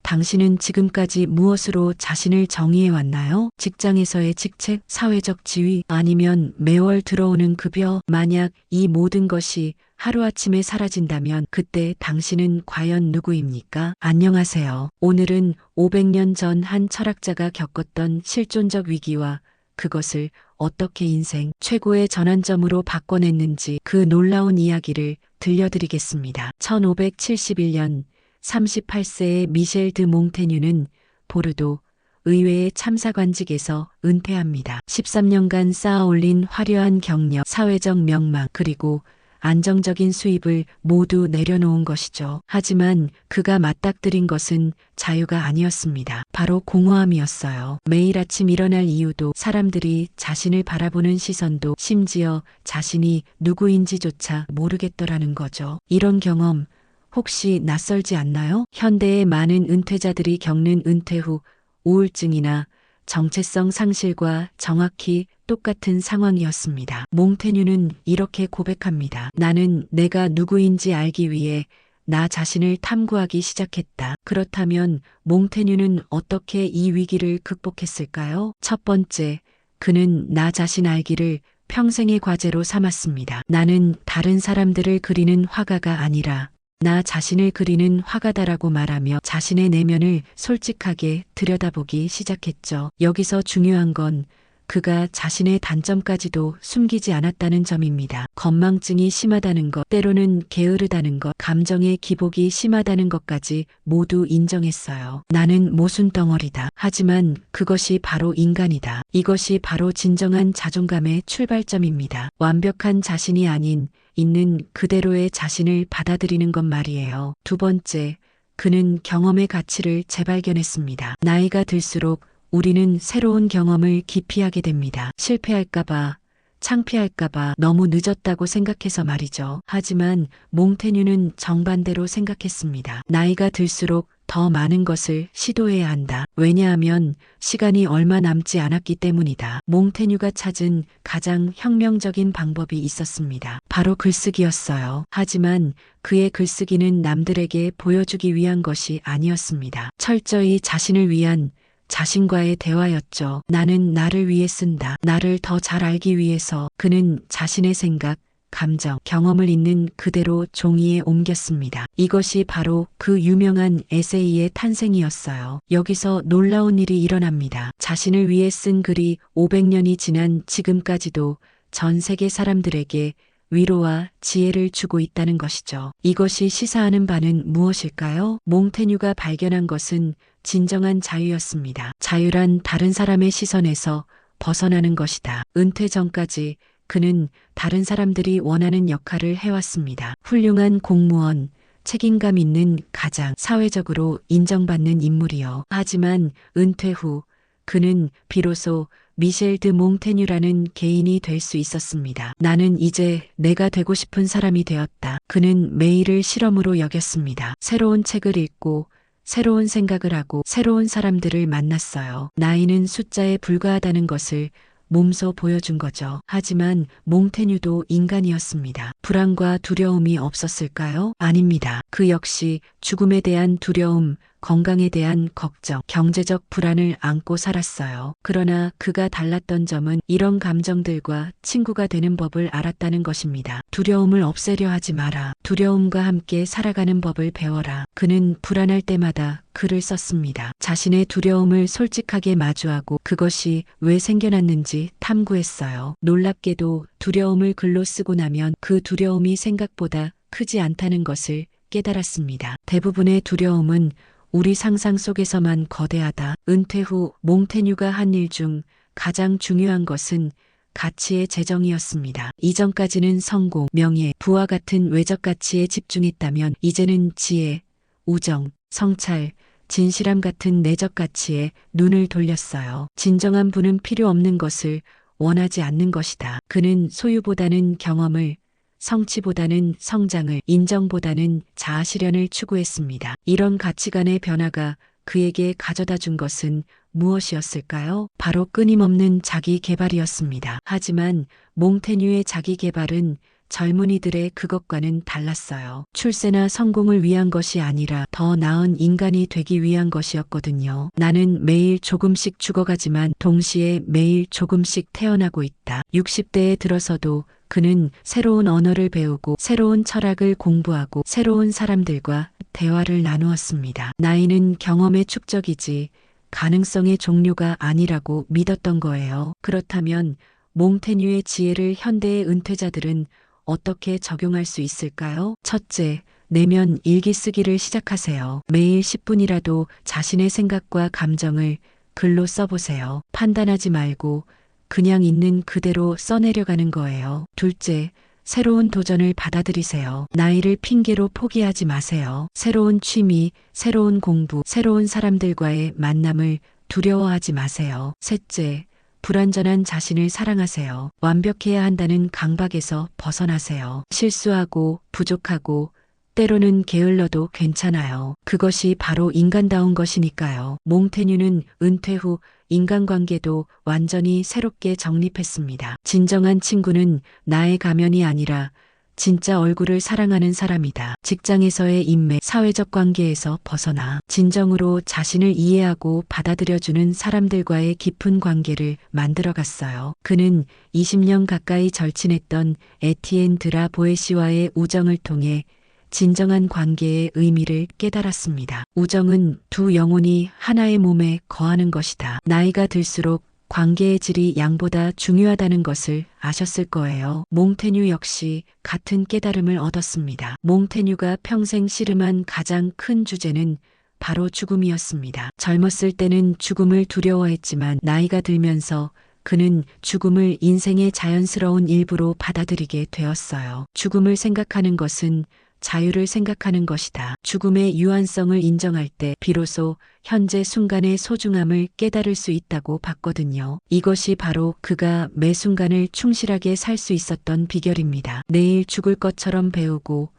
당신은 지금까지 무엇으로 자신을 정의해 왔나요? 직장에서의 직책, 사회적 지위, 아니면 매월 들어오는 급여? 만약 이 모든 것이 하루아침에 사라진다면 그때 당신은 과연 누구입니까? 안녕하세요. 오늘은 500년 전 한 철학자가 겪었던 실존적 위기와 그것을 어떻게 인생 최고의 전환점으로 바꿔냈는지 그 놀라운 이야기를 들려드리겠습니다. 1571년 38세의 미셸 드 몽테뉴는 보르도 의회의 참사관직에서 은퇴합니다. 13년간 쌓아올린 화려한 경력, 사회적 명망, 그리고 안정적인 수입을 모두 내려놓은 것이죠. 하지만 그가 맞닥뜨린 것은 자유가 아니었습니다. 바로 공허함이었어요. 매일 아침 일어날 이유도, 사람들이 자신을 바라보는 시선도, 심지어 자신이 누구인지조차 모르겠더라는 거죠. 이런 경험 혹시 낯설지 않나요? 현대의 많은 은퇴자들이 겪는 은퇴 후 우울증이나 정체성 상실과 정확히 똑같은 상황이었습니다. 몽테뉴는 이렇게 고백합니다. 나는 내가 누구인지 알기 위해 나 자신을 탐구하기 시작했다. 그렇다면 몽테뉴는 어떻게 이 위기를 극복했을까요? 첫 번째, 그는 나 자신 알기를 평생의 과제로 삼았습니다. 나는 다른 사람들을 그리는 화가가 아니라 나 자신을 그리는 화가다라고 말하며 자신의 내면을 솔직하게 들여다보기 시작했죠. 여기서 중요한 건 그가 자신의 단점까지도 숨기지 않았다는 점입니다. 건망증이 심하다는 것, 때로는 게으르다는 것, 감정의 기복이 심하다는 것까지 모두 인정했어요. 나는 모순덩어리다. 하지만 그것이 바로 인간이다. 이것이 바로 진정한 자존감의 출발점입니다. 완벽한 자신이 아닌 있는 그대로의 자신을 받아들이는 것 말이에요. 두 번째, 그는 경험의 가치를 재발견했습니다. 나이가 들수록 우리는 새로운 경험을 기피하게 됩니다. 실패할까봐, 창피할까봐 너무 늦었다고 생각해서 말이죠. 하지만 몽테뉴는 정반대로 생각했습니다. 나이가 들수록 더 많은 것을 시도해야 한다. 왜냐하면 시간이 얼마 남지 않았기 때문이다. 몽테뉴가 찾은 가장 혁명적인 방법이 있었습니다. 바로 글쓰기였어요. 하지만 그의 글쓰기는 남들에게 보여주기 위한 것이 아니었습니다. 철저히 자신을 위한 자신과의 대화였죠. 나는 나를 위해 쓴다. 나를 더 잘 알기 위해서. 그는 자신의 생각, 감정, 경험을 있는 그대로 종이에 옮겼습니다. 이것이 바로 그 유명한 에세이의 탄생이었어요. 여기서 놀라운 일이 일어납니다. 자신을 위해 쓴 글이 500년이 지난 지금까지도 전 세계 사람들에게 위로와 지혜를 주고 있다는 것이죠. 이것이 시사하는 바는 무엇일까요? 몽테뉴가 발견한 것은 진정한 자유였습니다. 자유란 다른 사람의 시선에서 벗어나는 것이다. 은퇴 전까지 그는 다른 사람들이 원하는 역할을 해왔습니다. 훌륭한 공무원, 책임감 있는 가장, 사회적으로 인정받는 인물이요. 하지만 은퇴 후 그는 비로소 미셸 드 몽테뉴라는 개인이 될 수 있었습니다. 나는 이제 내가 되고 싶은 사람이 되었다. 그는 매일을 실험으로 여겼습니다. 새로운 책을 읽고 새로운 생각을 하고 새로운 사람들을 만났어요. 나이는 숫자에 불과하다는 것을 몸소 보여준 거죠. 하지만 몽테뉴도 인간이었습니다. 불안과 두려움이 없었을까요? 아닙니다. 그 역시 죽음에 대한 두려움, 건강에 대한 걱정, 경제적 불안을 안고 살았어요. 그러나 그가 달랐던 점은 이런 감정들과 친구가 되는 법을 알았다는 것입니다. 두려움을 없애려 하지 마라. 두려움과 함께 살아가는 법을 배워라. 그는 불안할 때마다 글을 썼습니다. 자신의 두려움을 솔직하게 마주하고 그것이 왜 생겨났는지 탐구했어요. 놀랍게도 두려움을 글로 쓰고 나면 그 두려움이 생각보다 크지 않다는 것을 깨달았습니다. 대부분의 두려움은 우리 상상 속에서만 거대하다. 은퇴 후 몽테뉴가 한 일 중 가장 중요한 것은 가치의 재정의였습니다. 이전까지는 성공, 명예, 부와 같은 외적 가치에 집중했다면 이제는 지혜, 우정, 성찰, 진실함 같은 내적 가치에 눈을 돌렸어요. 진정한 부는 필요 없는 것을 원하지 않는 것이다. 그는 소유보다는 경험을, 성취보다는 성장을, 인정보다는 자아실현을 추구했습니다. 이런 가치관의 변화가 그에게 가져다 준 것은 무엇이었을까요? 바로 끊임없는 자기 개발이었습니다. 하지만 몽테뉴의 자기 개발은 젊은이들의 그것과는 달랐어요. 출세나 성공을 위한 것이 아니라 더 나은 인간이 되기 위한 것이었거든요. 나는 매일 조금씩 죽어가지만 동시에 매일 조금씩 태어나고 있다. 60대에 들어서도 그는 새로운 언어를 배우고 새로운 철학을 공부하고 새로운 사람들과 대화를 나누었습니다. 나이는 경험의 축적이지 가능성의 종료가 아니라고 믿었던 거예요. 그렇다면 몽테뉴의 지혜를 현대의 은퇴자들은 어떻게 적용할 수 있을까요? 첫째, 내면 일기 쓰기를 시작하세요. 매일 10분이라도 자신의 생각과 감정을 글로 써보세요. 판단하지 말고 그냥 있는 그대로 써내려가는 거예요. 둘째, 새로운 도전을 받아들이세요. 나이를 핑계로 포기하지 마세요. 새로운 취미, 새로운 공부, 새로운 사람들과의 만남을 두려워하지 마세요. 셋째, 불완전한 자신을 사랑하세요. 완벽해야 한다는 강박에서 벗어나세요. 실수하고 부족하고 때로는 게을러도 괜찮아요. 그것이 바로 인간다운 것이니까요. 몽테뉴는 은퇴 후 인간관계도 완전히 새롭게 정립했습니다. 진정한 친구는 나의 가면이 아니라 진짜 얼굴을 사랑하는 사람이다. 직장에서의 인맥, 사회적 관계에서 벗어나 진정으로 자신을 이해하고 받아들여주는 사람들과의 깊은 관계를 만들어갔어요. 그는 20년 가까이 절친했던 에티엔 드라 보에시와의 우정을 통해 진정한 관계의 의미를 깨달았습니다. 우정은 두 영혼이 하나의 몸에 거하는 것이다. 나이가 들수록 관계의 질이 양보다 중요하다는 것을 아셨을 거예요. 몽테뉴 역시 같은 깨달음을 얻었습니다. 몽테뉴가 평생 씨름한 가장 큰 주제는 바로 죽음이었습니다. 젊었을 때는 죽음을 두려워했지만 나이가 들면서 그는 죽음을 인생의 자연스러운 일부로 받아들이게 되었어요. 죽음을 생각하는 것은 자유를 생각하는 것이다. 죽음의 유한성을 인정할 때 비로소 현재 순간의 소중함을 깨달을 수 있다고 봤거든요. 이것이 바로 그가 매 순간을 충실하게 살 수 있었던 비결입니다. 내일 죽을 것처럼 배우고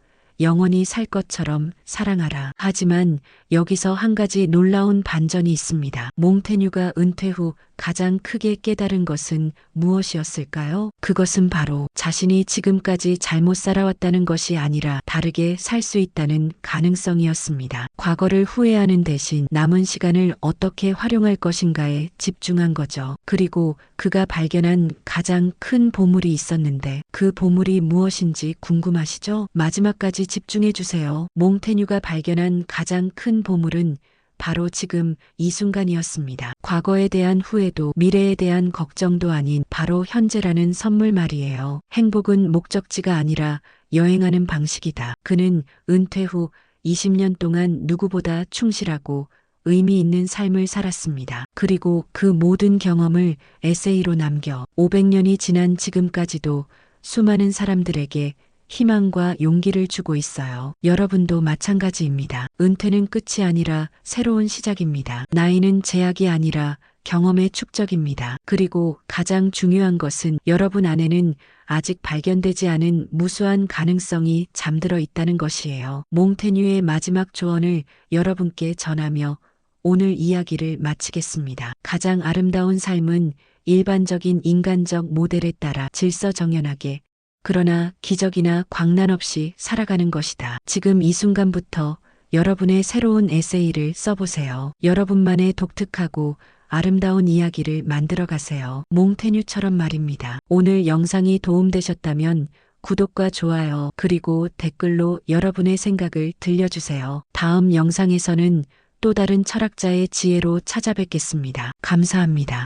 영원히 살 것처럼 사랑하라. 하지만 여기서 한 가지 놀라운 반전이 있습니다. 몽테뉴가 은퇴 후 가장 크게 깨달은 것은 무엇이었을까요? 그것은 바로 자신이 지금까지 잘못 살아왔다는 것이 아니라 다르게 살 수 있다는 가능성이었습니다. 과거를 후회하는 대신 남은 시간을 어떻게 활용할 것인가에 집중한 거죠. 그리고 그가 발견한 가장 큰 보물이 있었는데 그 보물이 무엇인지 궁금하시죠? 마지막까지 집중해 주세요. 몽테뉴가 발견한 가장 큰 보물은 바로 지금 이 순간이었습니다. 과거에 대한 후회도 미래에 대한 걱정도 아닌 바로 현재라는 선물 말이에요. 행복은 목적지가 아니라 여행하는 방식이다. 그는 은퇴 후 20년 동안 누구보다 충실하고 의미 있는 삶을 살았습니다. 그리고 그 모든 경험을 에세이로 남겨 500년이 지난 지금까지도 수많은 사람들에게 희망과 용기를 주고 있어요. 여러분도 마찬가지입니다. 은퇴는 끝이 아니라 새로운 시작입니다. 나이는 제약이 아니라 경험의 축적입니다. 그리고 가장 중요한 것은 여러분 안에는 아직 발견되지 않은 무수한 가능성이 잠들어 있다는 것이에요. 몽테뉴의 마지막 조언을 여러분께 전하며 오늘 이야기를 마치겠습니다. 가장 아름다운 삶은 일반적인 인간적 모델에 따라 질서정연하게 그러나 기적이나 광란 없이 살아가는 것이다. 지금 이 순간부터 여러분의 새로운 에세이를 써보세요. 여러분만의 독특하고 아름다운 이야기를 만들어 가세요. 몽테뉴처럼 말입니다. 오늘 영상이 도움되셨다면 구독과 좋아요 그리고 댓글로 여러분의 생각을 들려주세요. 다음 영상에서는 또 다른 철학자의 지혜로 찾아뵙겠습니다. 감사합니다.